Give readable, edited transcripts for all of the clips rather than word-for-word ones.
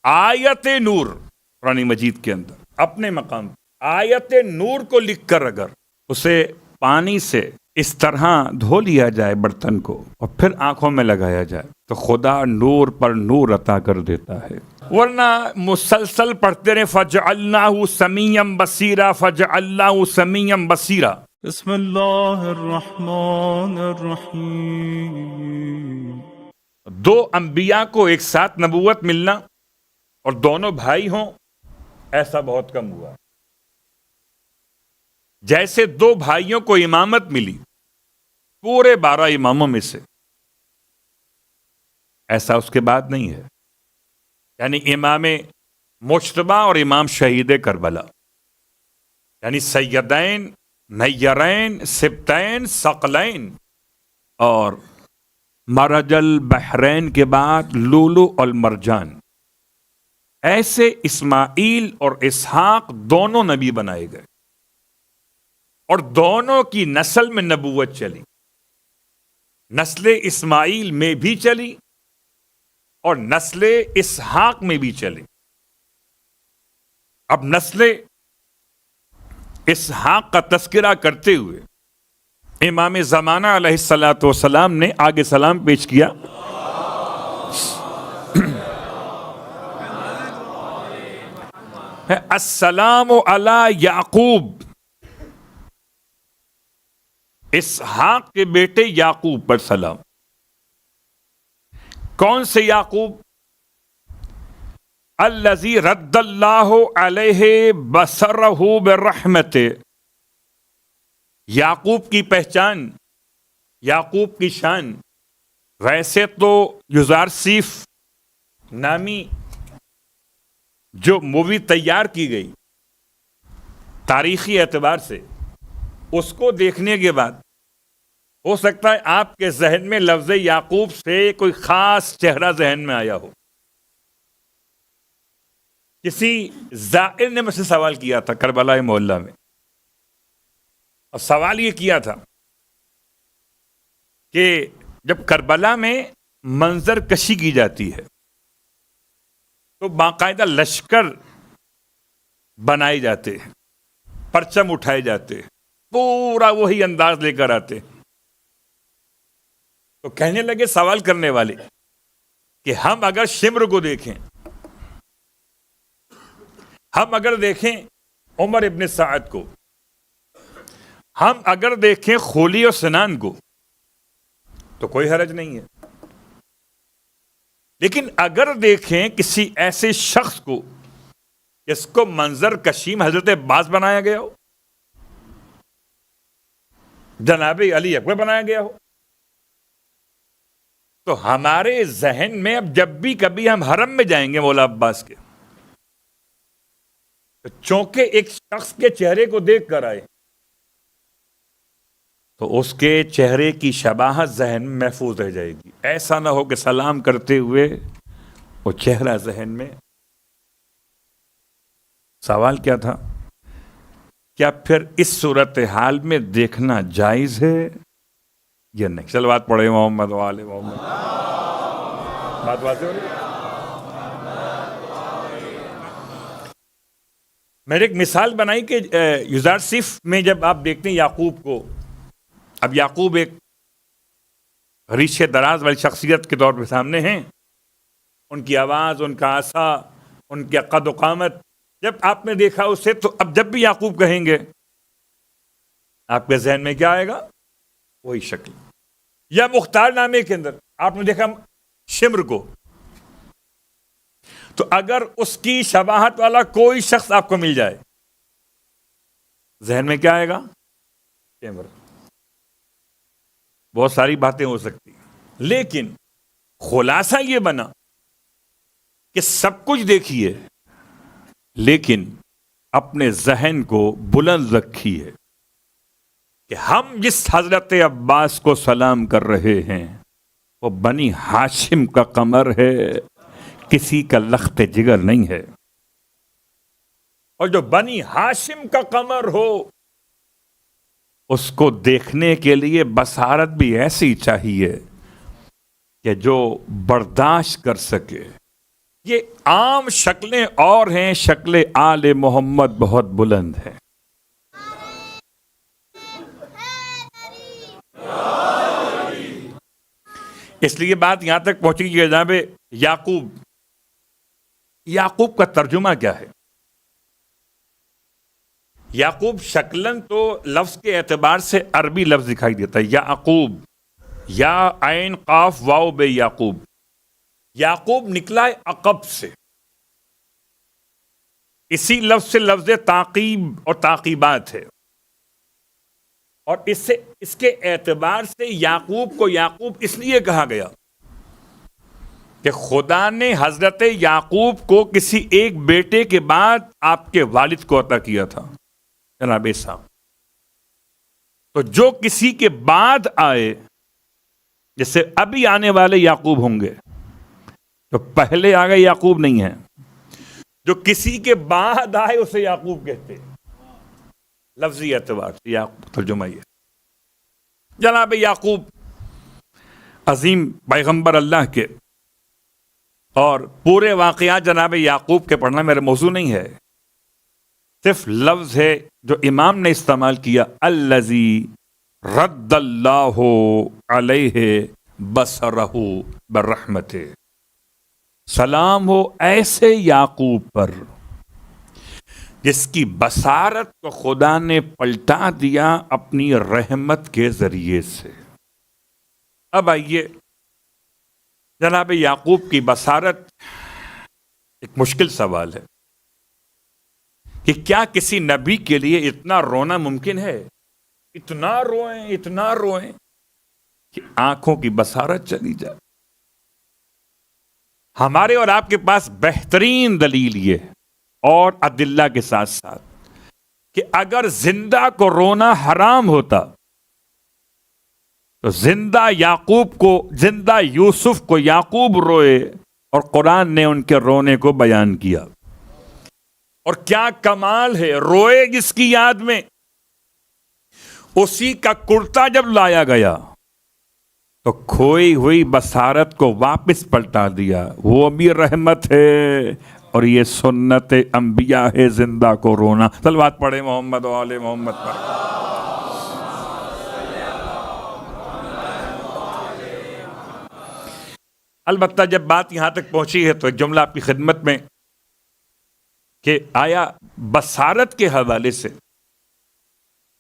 آیت نور قرآن مجید کے اندر اپنے مقام آیت نور کو لکھ کر اگر اسے پانی سے اس طرح دھو لیا جائے برتن کو اور پھر آنکھوں میں لگایا جائے تو خدا نور پر نور عطا کر دیتا ہے، ورنہ مسلسل پڑھتے رہے فَجَعَلْنَاهُ سَمِيًّا بَصِيرًا فَجَعَلْنَاهُ سَمِيًّا بَصِيرًا۔ بسم اللہ الرحمن الرحیم۔ دو انبیاء کو ایک ساتھ نبوت ملنا اور دونوں بھائی ہوں، ایسا بہت کم ہوا۔ جیسے دو بھائیوں کو امامت ملی پورے 12 اماموں میں سے، ایسا اس کے بعد نہیں ہے، یعنی امام مجتبی اور امام شہید کربلا، یعنی سیدین نیرین سبتین ثقلین اور مرج البحرین کے بعد لولو المرجان، ایسے اسماعیل اور اسحاق دونوں نبی بنائے گئے اور دونوں کی نسل میں نبوت چلی، نسل اسماعیل میں بھی چلی اور نسل اسحاق میں بھی چلی۔ اب نسل اسحاق کا تذکرہ کرتے ہوئے امام زمانہ علیہ الصلاۃ والسلام نے آگے سلام پیش کیا، السلام علی یعقوب، اسحاق کے بیٹے یعقوب پر سلام۔ کون سے یعقوب؟ الذی رد اللہ علیہ بصرہ برحمت، یعقوب کی پہچان، یعقوب کی شان، ویسے تو یوزارسیف نامی جو مووی تیار کی گئی تاریخی اعتبار سے، اس کو دیکھنے کے بعد ہو سکتا ہے آپ کے ذہن میں لفظ یعقوب سے کوئی خاص چہرہ ذہن میں آیا ہو۔ کسی زائر نے مجھ سے سوال کیا تھا کربلا محلہ میں، اور سوال یہ کیا تھا کہ جب کربلا میں منظر کشی کی جاتی ہے تو باقاعدہ لشکر بنائے جاتے ہیں، پرچم اٹھائے جاتے ہیں، پورا وہی انداز لے کر آتے ہیں۔ تو کہنے لگے سوال کرنے والے کہ ہم اگر شمر کو دیکھیں، ہم اگر دیکھیں عمر ابن سعد کو، ہم اگر دیکھیں خولی اور سنان کو تو کوئی حرج نہیں ہے، لیکن اگر دیکھیں کسی ایسے شخص کو جس کو منظر کشیم حضرت عباس بنایا گیا ہو، جناب علی اکبر بنایا گیا ہو، تو ہمارے ذہن میں اب جب بھی کبھی ہم حرم میں جائیں گے مولا عباس کے، تو چونکہ ایک شخص کے چہرے کو دیکھ کر آئے تو اس کے چہرے کی شباہت ذہن میں محفوظ رہ جائے گی، ایسا نہ ہو کہ سلام کرتے ہوئے وہ چہرہ ذہن میں۔ سوال کیا تھا؟ کیا پھر اس صورتحال میں دیکھنا جائز ہے یا نہیں؟ صلوات پڑھے محمد وآل محمد۔ بات واضح ہو رہی؟ میں نے ایک مثال بنائی کہ یوزارسیف میں جب آپ دیکھتے ہیں یعقوب کو، اب یعقوب ایک ریشے دراز والی شخصیت کے طور پہ سامنے ہیں، ان کی آواز، ان کا عصا، ان کے قد و قامت، جب آپ نے دیکھا اسے تو اب جب بھی یعقوب کہیں گے آپ کے ذہن میں کیا آئے گا؟ وہی شکل۔ یا مختار نامے کے اندر آپ نے دیکھا شمر کو، تو اگر اس کی شباہت والا کوئی شخص آپ کو مل جائے، ذہن میں کیا آئے گا؟ شمر۔ بہت ساری باتیں ہو سکتی ہیں، لیکن خلاصہ یہ بنا کہ سب کچھ دیکھیے لیکن اپنے ذہن کو بلند رکھیے کہ ہم جس حضرت عباس کو سلام کر رہے ہیں وہ بنی ہاشم کا قمر ہے، کسی کا لخت جگر نہیں ہے، اور جو بنی ہاشم کا قمر ہو اس کو دیکھنے کے لیے بصارت بھی ایسی چاہیے کہ جو برداشت کر سکے یہ عام شکلیں اور ہیں، شکل آل محمد بہت بلند ہے. اس لیے بات یہاں تک پہنچی کہ جناب یعقوب کا ترجمہ کیا ہے؟ یعقوب شکلن تو لفظ کے اعتبار سے عربی لفظ دکھائی دیتا ہے. یعقوب، یا عین قاف واو بے یعقوب. یعقوب نکلا ہے عقب سے. اسی لفظ سے لفظ تعقیب اور تعقیبات ہے، اور اس کے اعتبار سے یعقوب کو یعقوب اس لیے کہا گیا کہ خدا نے حضرت یعقوب کو کسی ایک بیٹے کے بعد آپ کے والد کو عطا کیا تھا جناب صاحب. تو جو کسی کے بعد آئے، جیسے ابھی آنے والے یعقوب ہوں گے، تو پہلے آ گئے یعقوب نہیں ہے. جو کسی کے بعد آئے اسے یعقوب کہتے ہیں لفظی اعتبار سے. یعقوب ترجمہ یہ جناب یعقوب عظیم پیغمبر اللہ کے، اور پورے واقعات جناب یعقوب کے پڑھنا میرا موضوع نہیں ہے، صرف لفظ ہے جو امام نے استعمال کیا، الذی رد اللہ علیہ بصرہ برحمتہ. سلام ہو ایسے یعقوب پر جس کی بصارت کو خدا نے پلٹا دیا اپنی رحمت کے ذریعے سے. اب آئیے، جناب یعقوب کی بصارت ایک مشکل سوال ہے کہ کیا کسی نبی کے لیے اتنا رونا ممکن ہے؟ اتنا روئیں کہ آنکھوں کی بصارت چلی جائے. ہمارے اور آپ کے پاس بہترین دلیل یہ ہے، اور ادلہ کے ساتھ ساتھ، کہ اگر زندہ کو رونا حرام ہوتا تو زندہ یوسف کو یعقوب روئے، اور قرآن نے ان کے رونے کو بیان کیا. اور کیا کمال ہے، روئے جس کی یاد میں. اسی کا کرتا جب لایا گیا تو کھوئی ہوئی بصارت کو واپس پلٹا دیا. وہ بھی رحمت ہے، اور یہ سنت انبیاء ہے زندہ کو رونا. صلوات پڑھے محمد و آل محمد پر. البتہ جب بات یہاں تک پہنچی ہے تو ایک جملہ آپ کی خدمت میں کہ آیا بصارت کے حوالے سے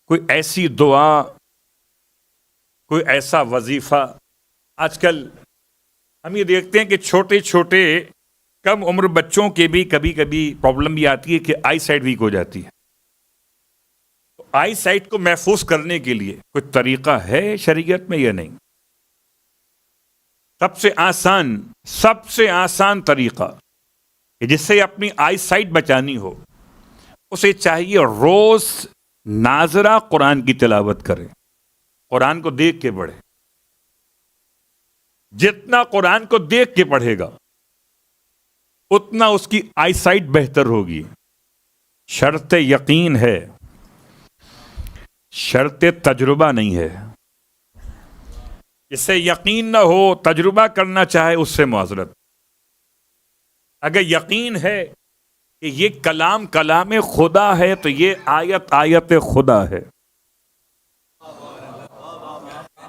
کوئی ایسی دعا، کوئی ایسا وظیفہ. آج کل ہم یہ دیکھتے ہیں کہ چھوٹے چھوٹے کم عمر بچوں کے بھی کبھی کبھی پرابلم بھی آتی ہے کہ آئی سائٹ ویک ہو جاتی ہے. تو آئی سائٹ کو محفوظ کرنے کے لیے کوئی طریقہ ہے شریعت میں یا نہیں؟ سب سے آسان طریقہ کہ جس سے اپنی آئی سائٹ بچانی ہو، اسے چاہیے روز ناظرہ قرآن کی تلاوت کرے، قرآن کو دیکھ کے پڑھے. جتنا قرآن کو دیکھ کے پڑھے گا اتنا اس کی آئی سائٹ بہتر ہوگی. شرط یقین ہے، شرط تجربہ نہیں ہے. جس سے یقین نہ ہو، تجربہ کرنا چاہے، اس سے معذرت. اگر یقین ہے کہ یہ کلام خدا ہے تو یہ آیت خدا ہے،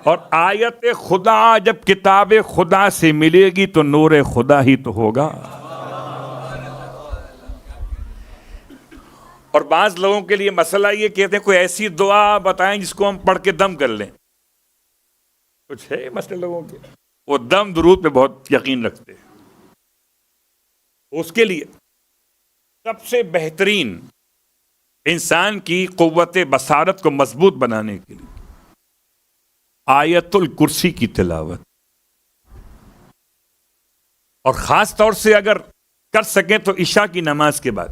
اور آیت خدا جب کتاب خدا سے ملے گی تو نور خدا ہی تو ہوگا. اور بعض لوگوں کے لیے مسئلہ یہ کہتے ہیں کوئی ایسی دعا بتائیں جس کو ہم پڑھ کے دم کر لیں. کچھ ہے مسئلے لوگوں کے، وہ دم درود پہ بہت یقین رکھتے ہیں. اس کے لیے سب سے بہترین انسان کی قوت بصارت کو مضبوط بنانے کے لیے آیت الکرسی کی تلاوت، اور خاص طور سے اگر کر سکیں تو عشاء کی نماز کے بعد.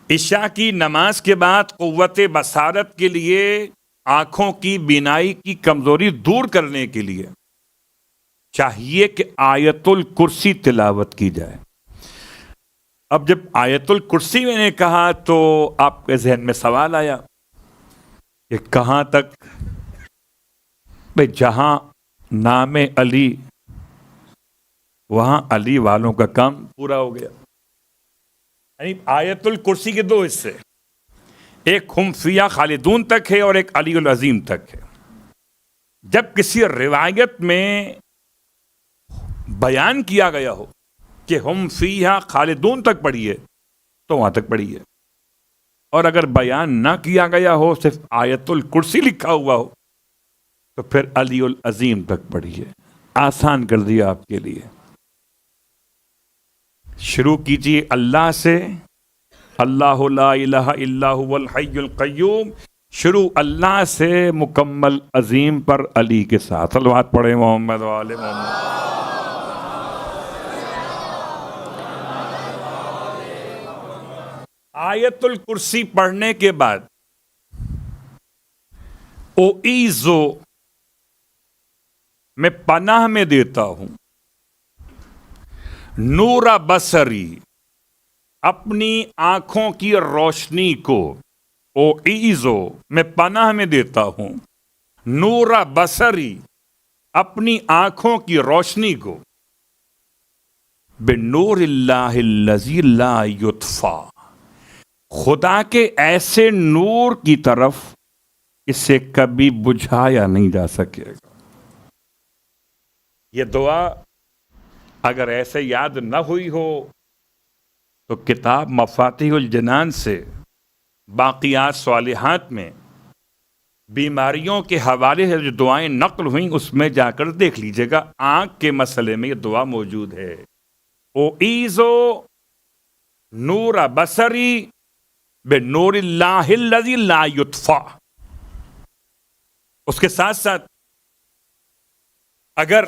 عشاء کی نماز کے بعد قوت بصارت کے لیے، آنکھوں کی بینائی کی کمزوری دور کرنے کے لیے چاہیے کہ آیت الکرسی تلاوت کی جائے. اب جب آیت الکرسی میں نے کہا تو آپ کے ذہن میں سوال آیا کہ کہاں تک؟ بھئی جہاں نام علی وہاں علی والوں کا کام پورا ہو گیا. یعنی آیت الکرسی کے دو حصے، ایک ہم فیہا خالدون تک ہے اور ایک علی العظیم تک ہے. جب کسی روایت میں بیان کیا گیا ہو کہ ہم فیہا خالدون تک پڑھیے تو وہاں تک پڑھیے، اور اگر بیان نہ کیا گیا ہو، صرف آیت الکرسی لکھا ہوا ہو، تو پھر علی العظیم تک پڑھیے. آسان کر دیا آپ کے لیے. شروع کیجیے اللہ سے، اللہ لا الہ الا هو الحی القیوم. شروع اللہ سے، مکمل عظیم پر علی کے ساتھ. صلوات پڑھیں محمد و آل محمد. آیت الکرسی پڑھنے کے بعد اوعیذو، میں پناہ میں دیتا ہوں، نور بصری، اپنی آنکھوں کی روشنی کو. اوعیذو، میں پناہ میں دیتا ہوں، نور بصری، اپنی آنکھوں کی روشنی کو، بنور اللہ الذی لا یطفیٰ، خدا کے ایسے نور کی طرف اسے کبھی بجھایا نہیں جا سکے گا. یہ دعا اگر ایسے یاد نہ ہوئی ہو تو کتاب مفاتیح الجنان سے باقیات صالحات میں بیماریوں کے حوالے سے جو دعائیں نقل ہوئیں اس میں جا کر دیکھ لیجئے گا. آنکھ کے مسئلے میں یہ دعا موجود ہے. اوعیذو نور بصری بنور اللہ الذی لا یطفیٰ. اس کے ساتھ ساتھ اگر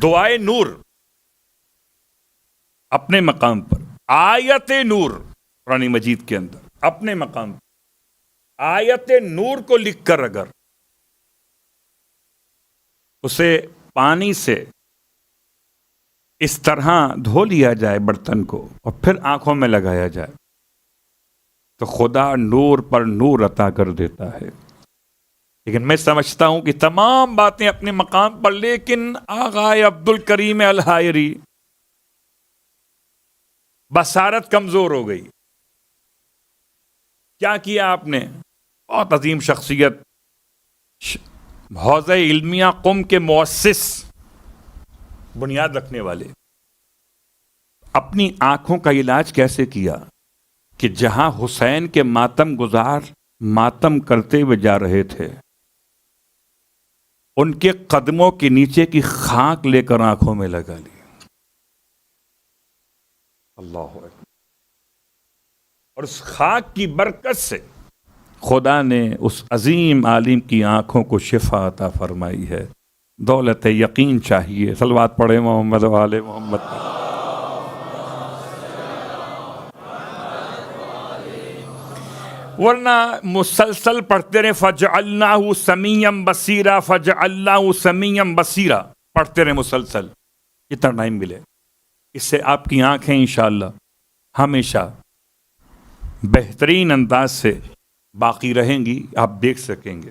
دعائے نور اپنے مقام پر، آیت نور قرآن مجید کے اندر اپنے مقام پر آیت نور کو لکھ کر اگر اسے پانی سے اس طرح دھو لیا جائے برتن کو اور پھر آنکھوں میں لگایا جائے تو خدا نور پر نور عطا کر دیتا ہے. لیکن میں سمجھتا ہوں کہ تمام باتیں اپنے مقام پر، لیکن آغا عبد الکریم الحائری بصارت کمزور ہو گئی. کیا کیا آپ نے؟ بہت عظیم شخصیت، حوزہ علمیہ قم کے مؤسس، بنیاد رکھنے والے، اپنی آنکھوں کا علاج کیسے کیا کہ جہاں حسین کے ماتم گزار ماتم کرتے ہوئے جا رہے تھے، ان کے قدموں کے نیچے کی خاک لے کر آنکھوں میں لگا لی. اللہ اکبر. اور اس خاک کی برکت سے خدا نے اس عظیم عالم کی آنکھوں کو شفا عطا فرمائی ہے. دولت یقین چاہیے. صلوات پڑھیں محمد و آل محمد. ورنہ مسلسل پڑھتے رہے فجعلناہ سمیعا بصیرا، فجعلناہ سمیعا بصیرا، پڑھتے رہے مسلسل جتنا ٹائم ملے. اس سے آپ کی آنکھیں انشاءاللہ ہمیشہ بہترین انداز سے باقی رہیں گی، آپ دیکھ سکیں گے.